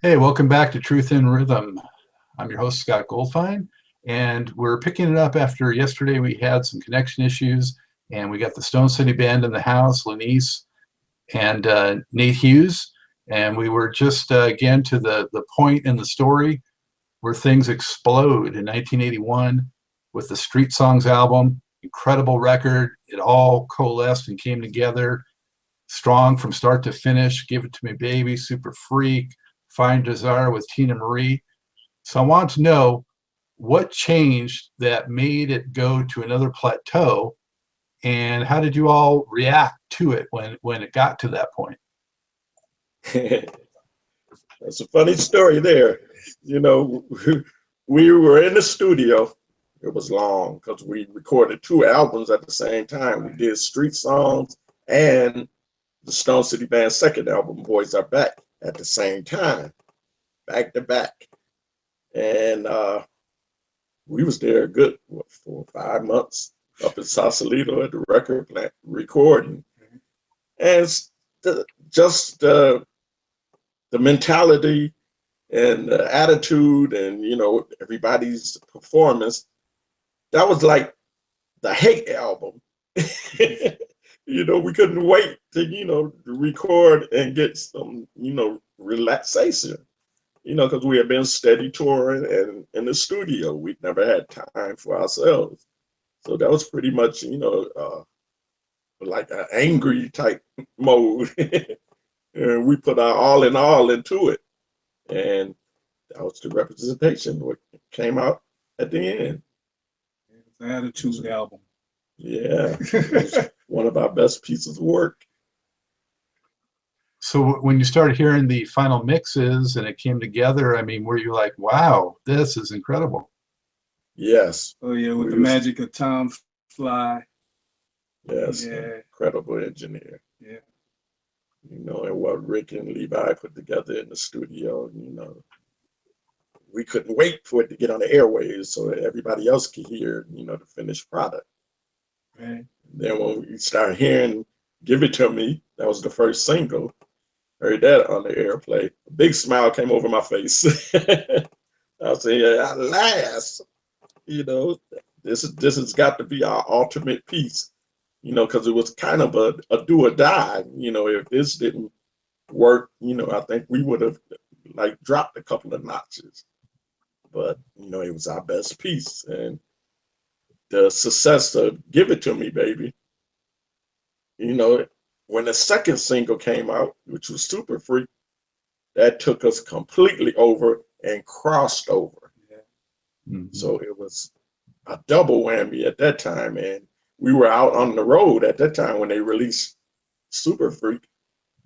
Hey, welcome back to Truth in Rhythm. I'm your host, Scott Goldfine, and we're picking it up after yesterday we had some connection issues, and we got the Stone City Band in the house, Lanise and Nate Hughes, and we were just, again, to the point in the story where things explode in 1981 with the Street Songs album, incredible record. It all coalesced and came together strong from start to finish. Give It to Me Baby, Super Freak, Fine Desire with Teena Marie. So I want to know what changed that made it go to another plateau, and how did you all react to it when it got to that point? That's a funny story there. You know, we were in the studio. It was long because we recorded two albums at the same time. We did Street Songs and the Stone City Band's second album, Boys Are Back, at the same time, back to back. And we was there a good, 4 or 5 months up in Sausalito at the record plant recording. And it's just the mentality and the attitude and, everybody's performance, that was like the hate album. We couldn't wait to record and get some, relaxation, because we had been steady touring and in the studio. We'd never had time for ourselves. So that was pretty much, like an angry type mode. And we put our all in all into it. And that was the representation, what came out at the end. The Attitude album. Yeah, it was one of our best pieces of work. So when you started hearing the final mixes and it came together, I mean, were you like, wow, this is incredible? Yes. Oh yeah, with the magic of Tom Fly. Yes, yeah. Incredible engineer. Yeah. And what Rick and Levi put together in the studio, we couldn't wait for it to get on the airwaves so that everybody else could hear, the finished product. Right. Then when we started hearing Give It To Me, that was the first single, heard that on the airplay, a big smile came over my face. I said, at last, this has got to be our ultimate piece, because it was kind of a do or die. If this didn't work, I think we would have dropped a couple of notches. But, it was our best piece. And the success of Give It To Me, Baby, when the second single came out, which was Super Freak, that took us completely over and crossed over. Yeah. Mm-hmm. So it was a double whammy at that time. And we were out on the road at that time when they released Super Freak,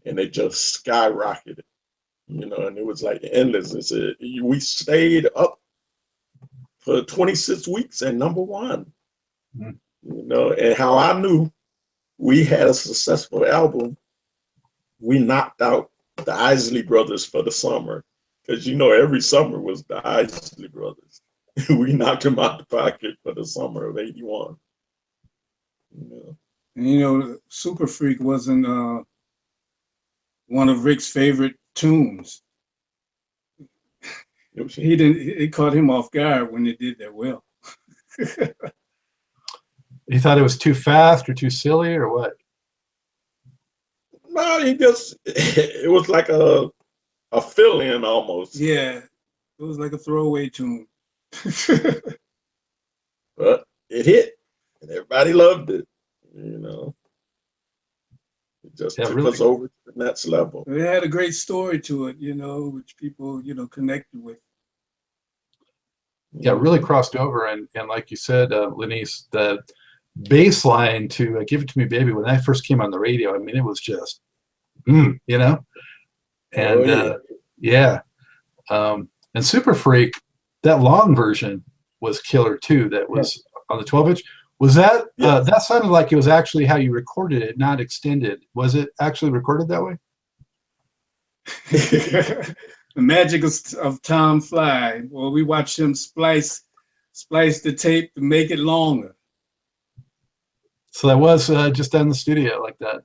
and they just skyrocketed, and it was like endless. We stayed up for 26 weeks at #1, and how I knew we had a successful album, we knocked out the Isley Brothers for the summer, because every summer was the Isley Brothers. We knocked them out the pocket for the summer of '81. And Super Freak wasn't one of Rick's favorite tunes. It caught him off guard when they did that well. You thought it was too fast or too silly or what? No, it was like a fill-in almost. Yeah, it was like a throwaway tune. But it hit, and everybody loved it. It just took us over to the next level. It had a great story to it, which people, connected with. Yeah, really crossed over. And like you said, Lanise, the bass line to Give It To Me Baby, when that first came on the radio, I mean, it was just, and and Super Freak, that long version was killer too. That was on the 12-inch. Was that, that sounded like it was actually how you recorded it, not extended. Was it actually recorded that way? The magic of Tom Fly. Well, we watched him splice the tape to make it longer. So that was just done in the studio like that.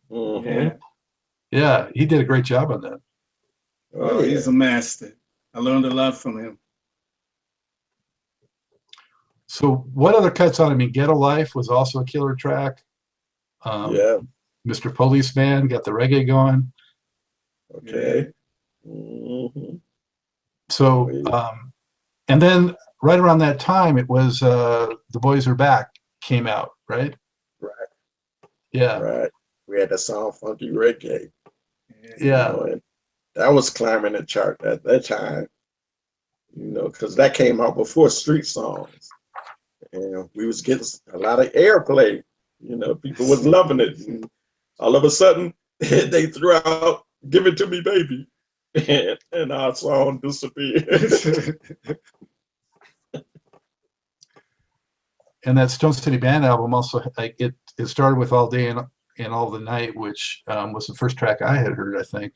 Mm-hmm. Yeah. Yeah, he did a great job on that. Oh, he's a master. I learned a lot from him. So what other cuts on? I mean, Ghetto Life was also a killer track. Yeah. Mr. Policeman got the reggae going. Okay. Mm-hmm. So, and then right around that time, it was The Boys Are Back came out, right? Right. Yeah. Right. We had the song Funky Reggae. Yeah. And that was climbing the chart at that time, because that came out before Street Songs. And we was getting a lot of airplay. People was loving it. And all of a sudden, they threw out "Give It to Me, Baby," and our song disappeared. And that Stone City Band album also, like it started with All Day and All the Night, which was the first track I had heard, I think.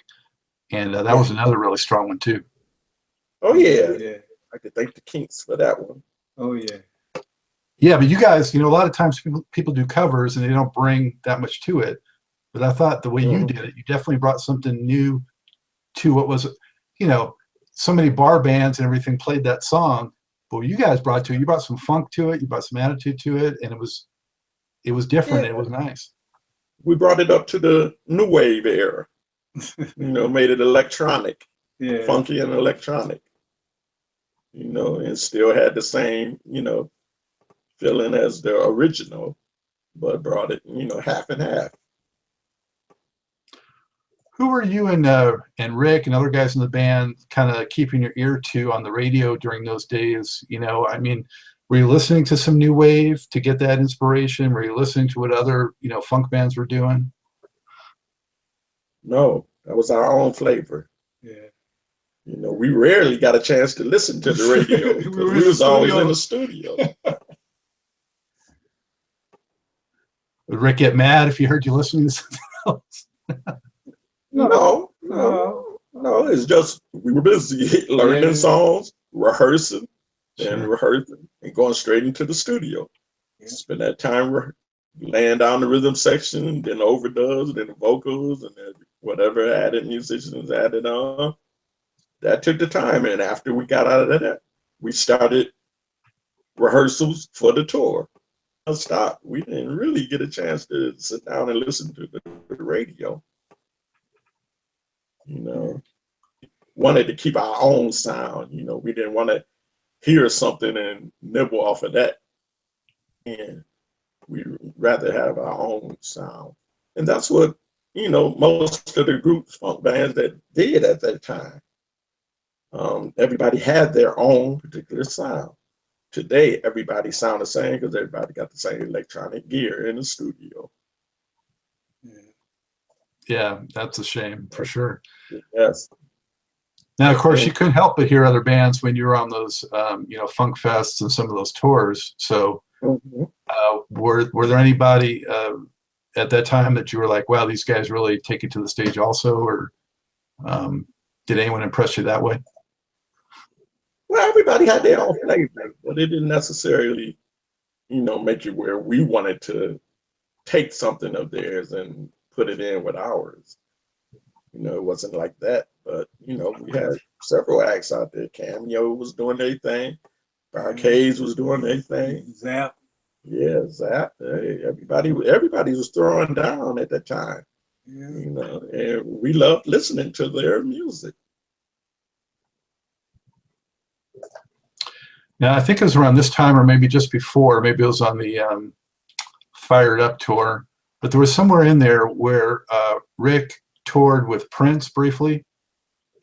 And that was another really strong one too. Oh yeah. I could thank the Kinks for that one. Oh yeah. Yeah, but you guys, a lot of times people do covers and they don't bring that much to it. But I thought the way you did it, you definitely brought something new to what was, so many bar bands and everything played that song. But what you guys brought to it, you brought some funk to it, you brought some attitude to it, and it was different. Yeah. It was nice. We brought it up to the new wave era. Made it electronic, funky and electronic. And still had the same, feeling as the original, but brought it, half and half. Who were you and Rick and other guys in the band kind of keeping your ear to on the radio during those days? I mean, were you listening to some new wave to get that inspiration? Were you listening to what other, funk bands were doing? No, that was our own flavor. Yeah. We rarely got a chance to listen to the radio because we was always in the studio. Would Rick get mad if he heard you listening to something else? No. It's just we were busy learning songs, rehearsing, and going straight into the studio. Spend that time laying down the rhythm section, then overdubs, then the vocals, and then whatever added musicians added on. That took the time, and after we got out of that, we started rehearsals for the tour. Stop. We didn't really get a chance to sit down and listen to the radio. Wanted to keep our own sound. We didn't want to hear something and nibble off of that. And we'd rather have our own sound. And that's what, most of the groups, funk bands that did at that time. Everybody had their own particular sound. Today, everybody sound the same because everybody got the same electronic gear in the studio. Yeah, that's a shame for sure. Yes. Now, of course, you couldn't help but hear other bands when you were on those, funk fests and some of those tours. So, were there anybody at that time that you were like, wow, these guys really take it to the stage also, or did anyone impress you that way? Well, everybody had their own flavor, but it didn't necessarily, make it where we wanted to take something of theirs and put it in with ours. It wasn't like that, but we had several acts out there. Cameo was doing their thing, Barcades was doing their thing. Zap. Yeah, Zap. Hey, everybody was throwing down at that time. Yeah. And we loved listening to their music. Now, I think it was around this time, or maybe just before. Maybe it was on the Fired Up tour, but there was somewhere in there where Rick toured with Prince briefly,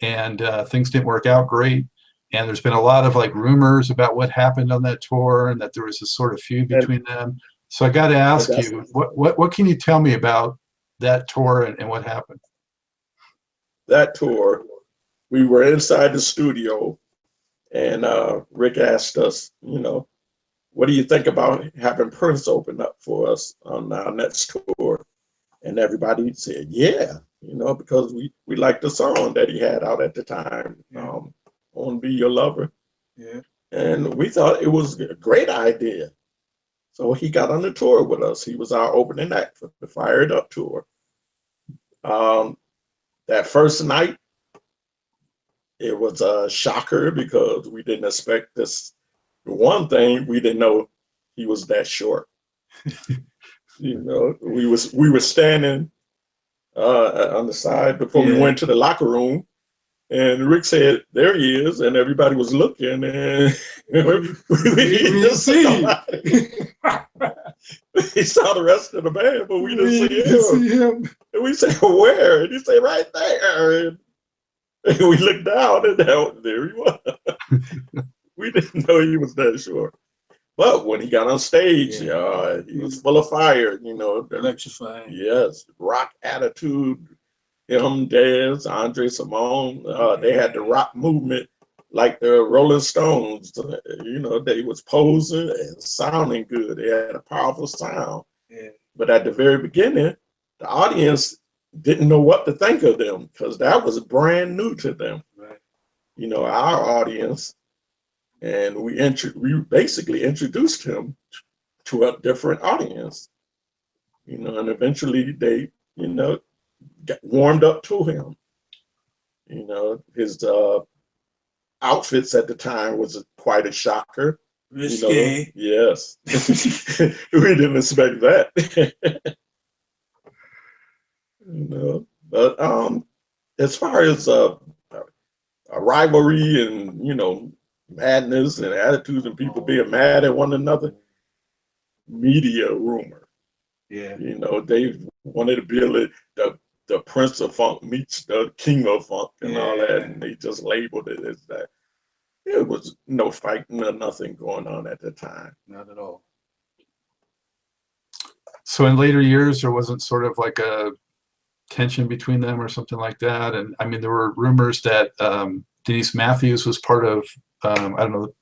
and things didn't work out great. And there's been a lot of rumors about what happened on that tour, and that there was this sort of feud between them. So I got to ask you, what can you tell me about that tour and what happened? That tour, we were inside the studio, and Rick asked us, what do you think about having Prince open up for us on our next tour? And everybody said, yeah, because we liked the song that he had out at the time, I Want to Be Your Lover. Yeah. And we thought it was a great idea. So he got on the tour with us. He was our opening act for the Fired Up tour. That first night, it was a shocker because we didn't expect this. One thing, we didn't know he was that short. We were standing on the side before we went to the locker room, and Rick said, "There he is," and everybody was looking, and we didn't see. We saw the rest of the band, but we didn't see him. And we said, "Where?" And he said, "Right there." And we looked down, and there he was. We didn't know he was that short. But when he got on stage, he was full of fire, electrifying. Yes, rock attitude. Him, Dez, Andre Simone, they had the rock movement like the Rolling Stones. They was posing and sounding good. They had a powerful sound. Yeah. But at the very beginning, the audience didn't know what to think of them because that was brand new to them. Right. Our audience, and we basically introduced him to a different audience. And eventually they, got warmed up to him. His outfits at the time was quite a shocker. Risque. Yes. We didn't expect that. But as far as a rivalry and madness and attitudes and people being mad at one another, media rumor. Yeah. They wanted to build the Prince of Funk meets the King of Funk and all that, and they just labeled it as that. It was no fighting or nothing going on at the time. Not at all. So in later years, there wasn't sort of like a tension between them or something like that. And I mean, there were rumors that Denise Matthews was part of, I don't know,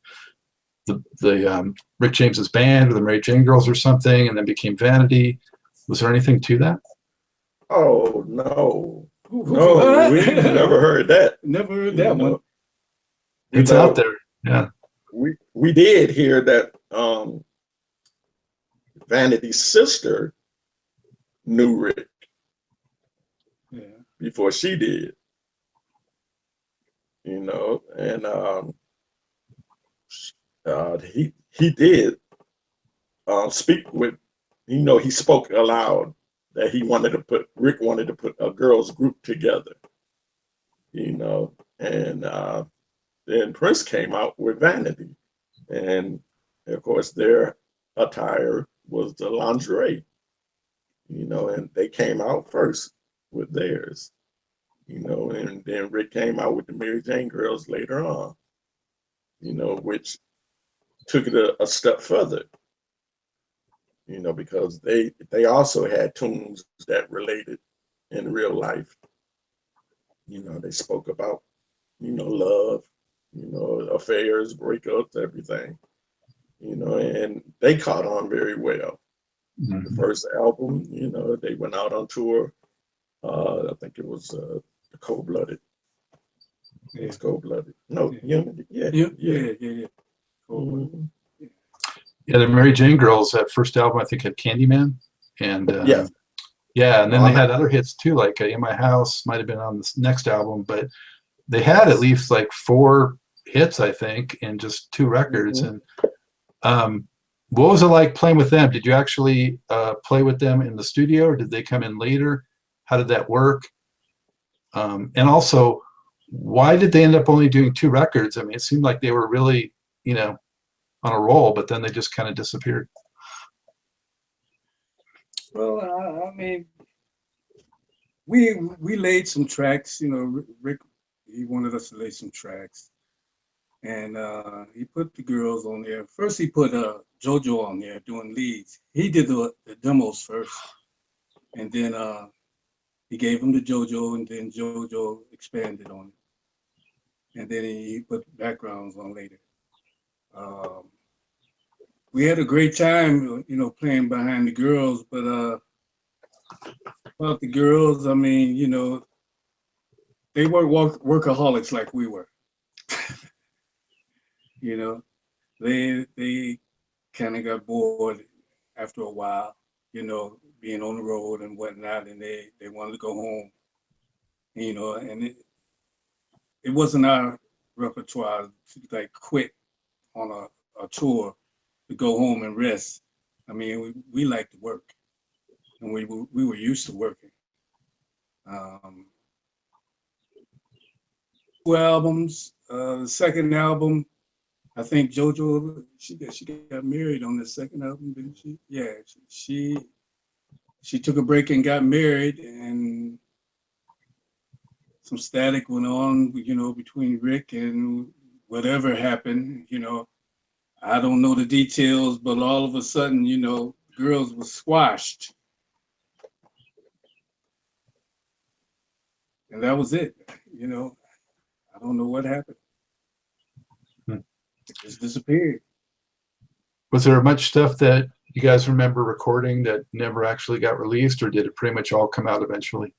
the Rick James's band or the Mary Jane Girls or something, and then became Vanity. Was there anything to that? Oh, no. No, we never heard that. Never heard that one. It's out there. Yeah. We did hear that Vanity's sister knew Rick before she did. And he did speak with, he spoke aloud that Rick wanted to put a girls group together, and then Prince came out with Vanity, and of course their attire was the lingerie, and they came out first with theirs, and then Rick came out with the Mary Jane Girls later on, which took it a step further, because they also had tunes that related in real life. They spoke about, love, affairs, breakups, everything, and they caught on very well. Mm-hmm. The first album, they went out on tour. I think it was Cold Blooded. Yeah. It's Cold Blooded. No, Unity. Yeah. Mm-hmm. Yeah, the Mary Jane Girls, that first album I think had Candyman, and and then they had other hits too, like In My House might have been on this next album, but they had at least like 4 hits I think in just 2 records. Mm-hmm. And what was it like playing with them? Did you actually play with them in the studio, or did they come in later? How did that work? And also, why did they end up only doing 2 records? I mean, it seemed like they were really, on a roll, but then they just kind of disappeared. Well, I mean, we laid some tracks. Rick, he wanted us to lay some tracks, and he put the girls on there. First, he put JoJo on there doing leads. He did the demos first, and then he gave him to JoJo, and then JoJo expanded on it, and then he put backgrounds on later. We had a great time, playing behind the girls, but about the girls, I mean, they weren't workaholics like we were. They kind of got bored after a while, being on the road and whatnot, and they wanted to go home, and it wasn't our repertoire to like quit on a tour to go home and rest. I mean, we like to work, and we were used to working. Um, 2 albums. The second album, I think JoJo, she got married on the second album, didn't she? Yeah, she took a break and got married, and some static went on, between Rick, and whatever happened, I don't know the details, but all of a sudden, girls were squashed. And that was it. I don't know what happened. Hmm. It just disappeared. Was there much stuff that you guys remember recording that never actually got released, or did it pretty much all come out eventually?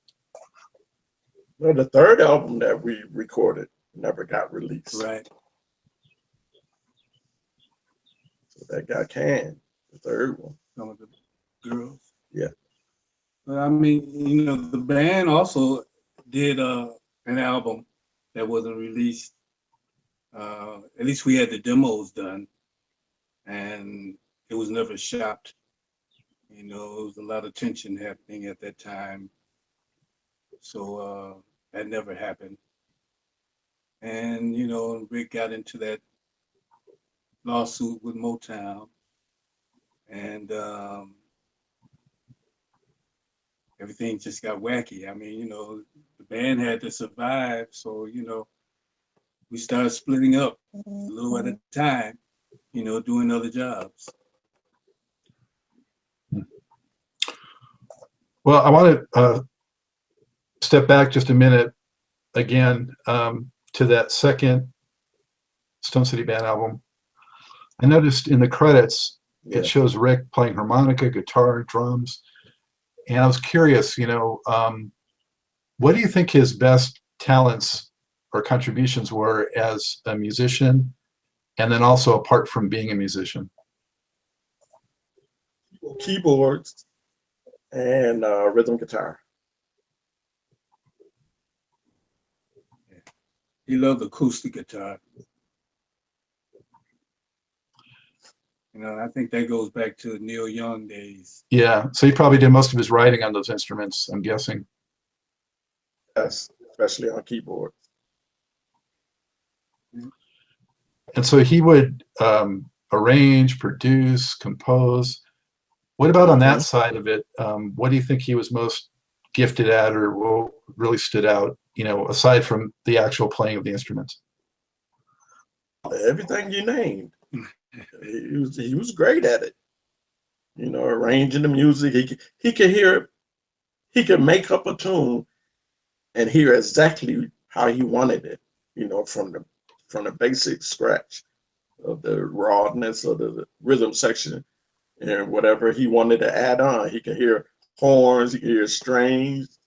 Well, the third album that we recorded never got released. Right. So that got canned, the third one. Some of the girls. Yeah. But I mean, the band also did an album that wasn't released. At least we had the demos done, and it was never shopped. There was a lot of tension happening at that time. So that never happened. And, Rick got into that lawsuit with Motown. And everything just got wacky. I mean, the band had to survive. So, we started splitting up a little at a time, doing other jobs. Well, I want to step back just a minute again to that second Stone City Band album. I noticed in the credits, it shows Rick playing harmonica, guitar, drums. And I was curious, what do you think his best talents or contributions were as a musician, and then also apart from being a musician? Keyboards and rhythm guitar. He loved acoustic guitar. I think that goes back to Neil Young days. Yeah, so he probably did most of his writing on those instruments, I'm guessing. Yes, especially on keyboard. And so he would arrange, produce, compose. What about on that side of it? What do you think he was most gifted at, or what really stood out, aside from the actual playing of the instruments? Everything you named. He was great at it. Arranging the music. He could hear, he could make up a tune and hear exactly how he wanted it, from the basic scratch of the rawness of the rhythm section, and whatever he wanted to add on. He could hear horns, he could hear strings,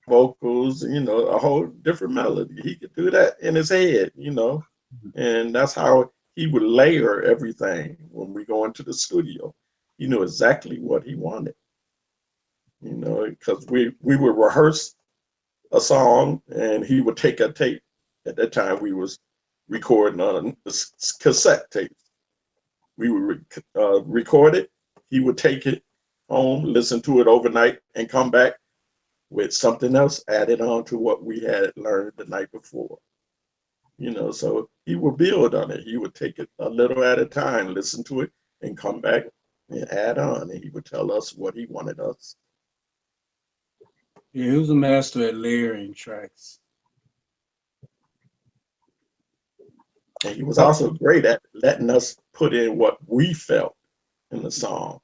vocals, a whole different melody. He could do that in his head, and that's how he would layer everything when we go into the studio. He knew exactly what he wanted, because we would rehearse a song and he would take a tape. At that time, we was recording on a cassette tape. We would record it. He would take it home, listen to it overnight, and come back with something else added on to what we had learned the night before. So he would build on it. He would take it a little at a time, listen to it, and come back and add on. And he would tell us what he wanted us. Yeah, he was a master at layering tracks. And he was also great at letting us put in what we felt in the song.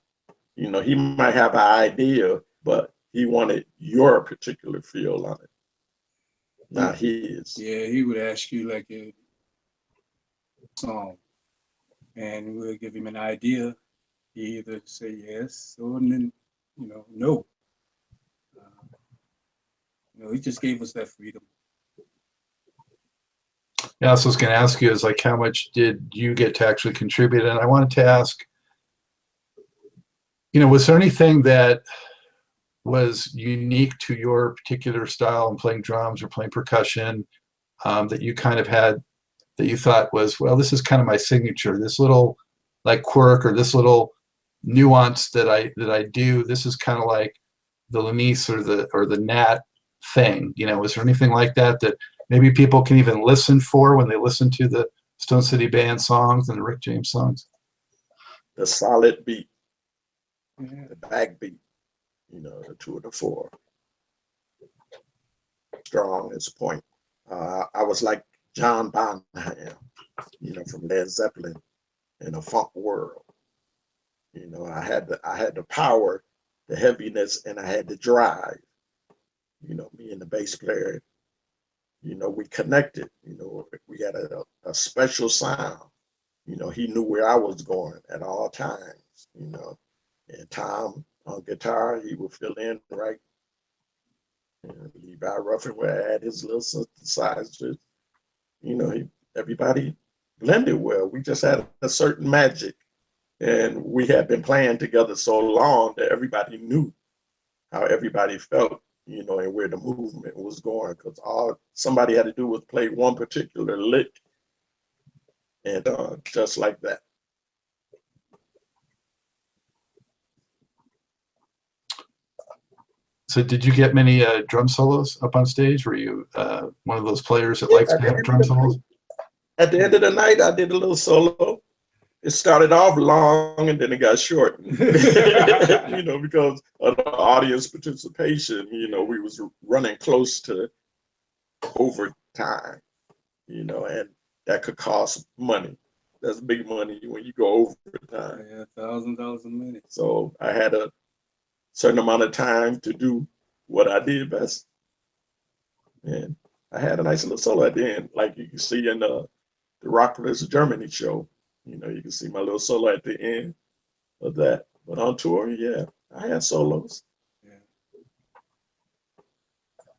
He might have an idea, but he wanted your particular feel on it, not his. Yeah, he would ask you like a song, and we'll give him an idea. He either say yes or then, no. He just gave us that freedom. Yeah, so I was going to ask you is like, how much did you get to actually contribute? And I wanted to ask, was there anything that was unique to your particular style in playing drums or playing percussion that you kind of had that you thought was, well, this is kind of my signature, this little like quirk or this little nuance that I do. This is kind of like the Lanise or the Nat thing. You know, is there anything like that that maybe people can even listen for when they listen to the Stone City Band songs and the Rick James songs? The solid beat, the backbeat, you know, the 2 or the 4. Strong as point. I was like John Bonham, you know, from Led Zeppelin in a funk world. You know, I had the power, the heaviness, and I had the drive. You know, me and the bass player, you know, we connected. You know, we had a special sound. You know, he knew where I was going at all times, you know. And Tom on guitar, he would fill in, right? And Levi Ruffin would add his little synthesizers. You know, everybody blended well. We just had a certain magic. And we had been playing together so long that everybody knew how everybody felt, you know, and where the movement was going. Because all somebody had to do was play one particular lick, and just like that. So did you get many drum solos up on stage? Were you one of those players that likes to have drum solos? At the end of the night, I did a little solo. It started off long and then it got short, you know, because of the audience participation. You know, we was running close to overtime, you know, and that could cost money. That's big money when you go overtime. Yeah, $1,000 a minute. So I had a certain amount of time to do what I did best. And I had a nice little solo at the end, like you can see in the Rockers Germany show. You know, you can see my little solo at the end of that. But on tour, yeah, I had solos. Yeah.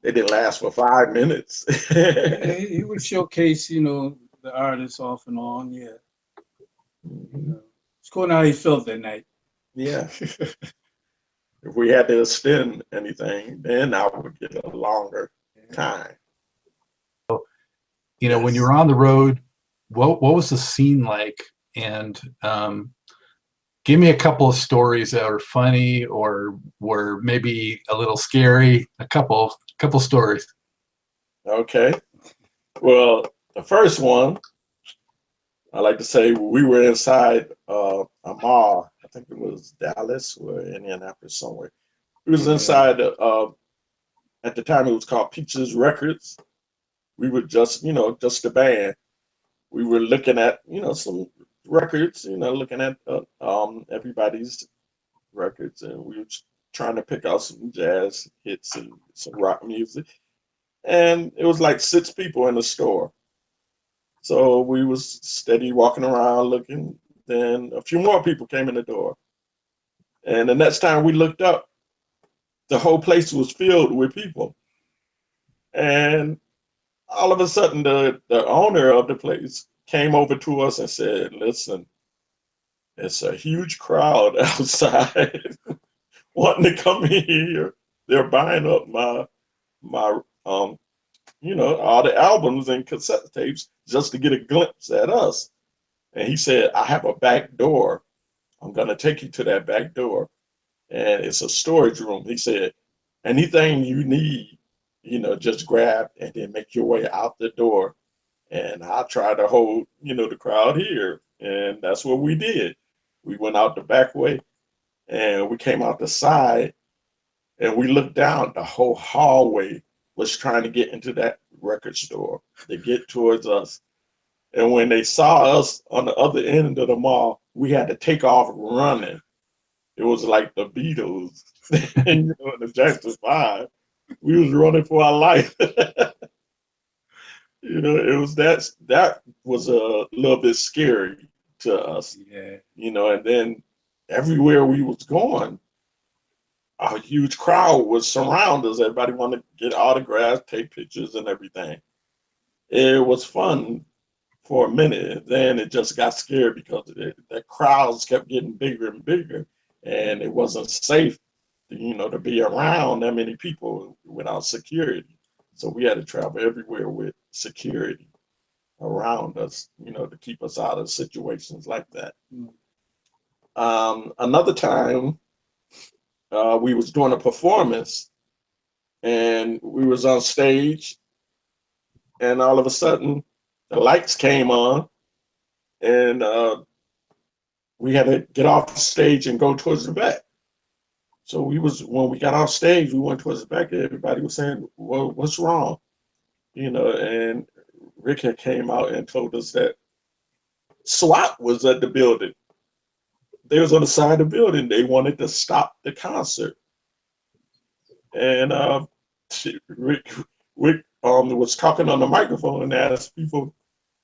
They didn't last for 5 minutes. He would showcase, you know, the artists off and on, yeah. You know, it's cool how he felt that night. Yeah. If we had to extend anything, then I would get a longer time. You know, when you were on the road, what was the scene like? And give me a couple of stories that were funny or were maybe a little scary. A couple stories. Okay. Well, the first one, I like to say we were inside a mall. I think it was Dallas or Indianapolis somewhere. We was inside, at the time it was called Peaches Records. We were just, you know, just a band. We were looking at, you know, some records, you know, looking at everybody's records, and we were trying to pick out some jazz hits and some rock music. And it was like 6 people in the store. So we was steady walking around looking. Then a few more people came in the door. And the next time we looked up, the whole place was filled with people. And all of a sudden, the owner of the place came over to us and said, "Listen, it's a huge crowd outside wanting to come in here. They're buying up my you know, all the albums and cassette tapes just to get a glimpse at us." And he said, "I have a back door. I'm gonna take you to that back door, and it's a storage room." He said, "Anything you need, you know, just grab and then make your way out the door. And I'll try to hold, you know, the crowd here." And that's what we did. We went out the back way and we came out the side and we looked down. The whole hallway was trying to get into that record store to get towards us. And when they saw us on the other end of the mall, we had to take off running. It was like the Beatles and, you know, the Jackson 5. We was running for our life. You know, it was that was a little bit scary to us. Yeah. You know, and then everywhere we was going, a huge crowd would surround us. Everybody wanted to get autographs, take pictures and everything. It was fun for a minute. Then it just got scary because the crowds kept getting bigger and bigger, and it wasn't safe, you know, to be around that many people without security. So we had to travel everywhere with security around us, to keep us out of situations like that. Another time, we was doing a performance, and we was on stage, and all of a sudden, the lights came on, and we had to get off the stage and go towards the back. So when we got off stage, we went towards the back, and everybody was saying, "Well, what's wrong?" And Rick had came out and told us that SWAT was at the building. They was on the side of the building. They wanted to stop the concert. And Rick was talking on the microphone and asked people,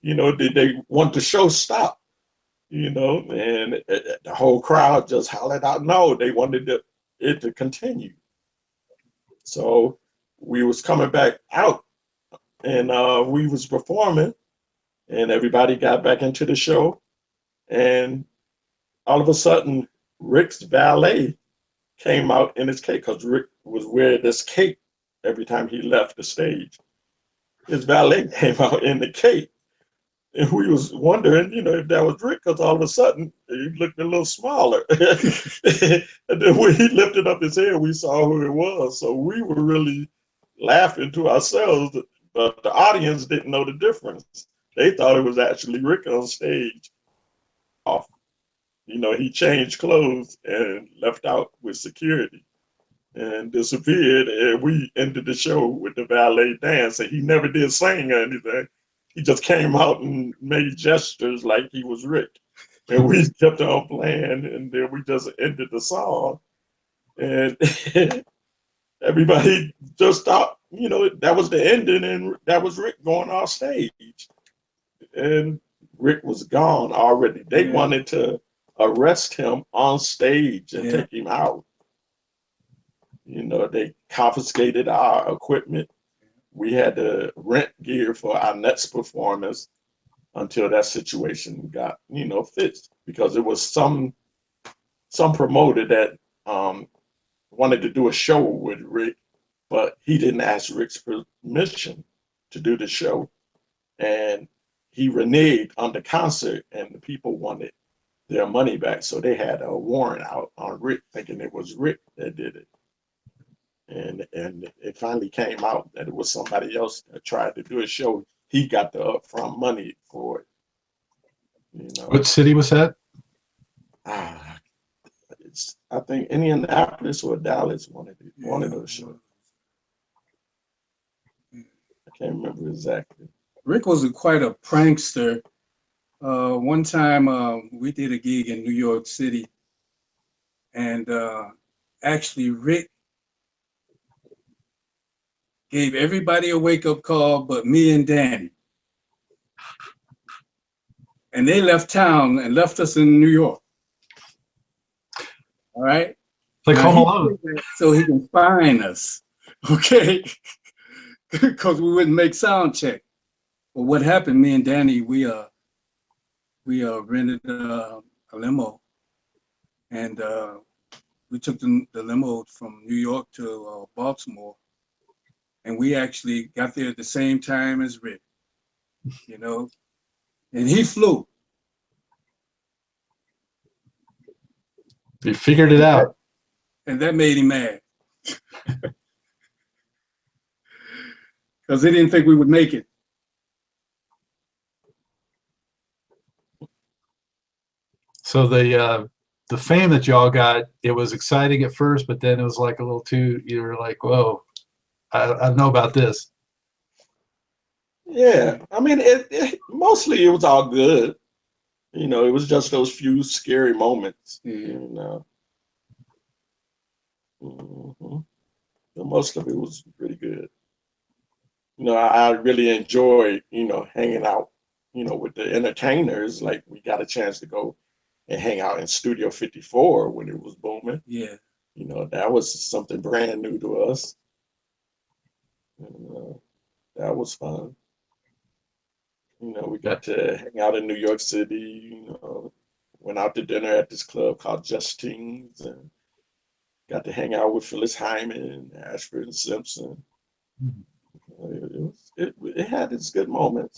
did they want the show stop? And the whole crowd just hollered out, no, they wanted it to continue. So we was coming back out, and we was performing, and everybody got back into the show. And all of a sudden, Rick's valet came out in his cape, because Rick was wearing this cape every time he left the stage. His valet came out in the cape, and we was wondering, if that was Rick, because all of a sudden he looked a little smaller. And then when he lifted up his head, we saw who it was. So we were really laughing to ourselves, but the audience didn't know the difference. They thought it was actually Rick on stage. Off. He changed clothes and left out with security and disappeared. And we ended the show with the valet dance. And he never did sing or anything. He just came out and made gestures like he was Rick. And we kept on playing. And then we just ended the song. And everybody just thought, that was the ending. And that was Rick going off stage. And Rick was gone already. They wanted to arrest him on stage and take him out. They confiscated our equipment. We had to rent gear for our next performance until that situation got, fixed, because it was some promoter that wanted to do a show with Rick, but he didn't ask Rick's permission to do the show. And he reneged on the concert, and the people wanted their money back. So they had a warrant out on Rick, thinking it was Rick that did it. And it finally came out that it was somebody else that tried to do a show. He got the upfront money for it. What city was that? It's, I think, Indianapolis or Dallas, one of those shows. I can't remember exactly. Rick was quite a prankster. One time we did a gig in New York City, and actually Rick gave everybody a wake-up call but me and Danny. And they left town and left us in New York. All right? Like Home Alone. So he can find us, okay? Because we wouldn't make sound check. Well, what happened, me and Danny, we rented a limo, and we took the limo from New York to Baltimore, and we actually got there at the same time as Rick, and he flew. You figured it out. And that made him mad. Because they didn't think we would make it. So the fame that y'all got, it was exciting at first, but then it was like a little too, you were like, whoa, I don't know about this. Yeah, I mean, mostly it was all good. It was just those few scary moments, But most of it was pretty good. I really enjoyed, hanging out, with the entertainers. Like, we got a chance to go and hang out in Studio 54 when it was booming. Yeah. That was something brand new to us. And, that was fun. We got to hang out in New York City, went out to dinner at this club called Justine's, and got to hang out with Phyllis Hyman, Ashford and Simpson. It had its good moments.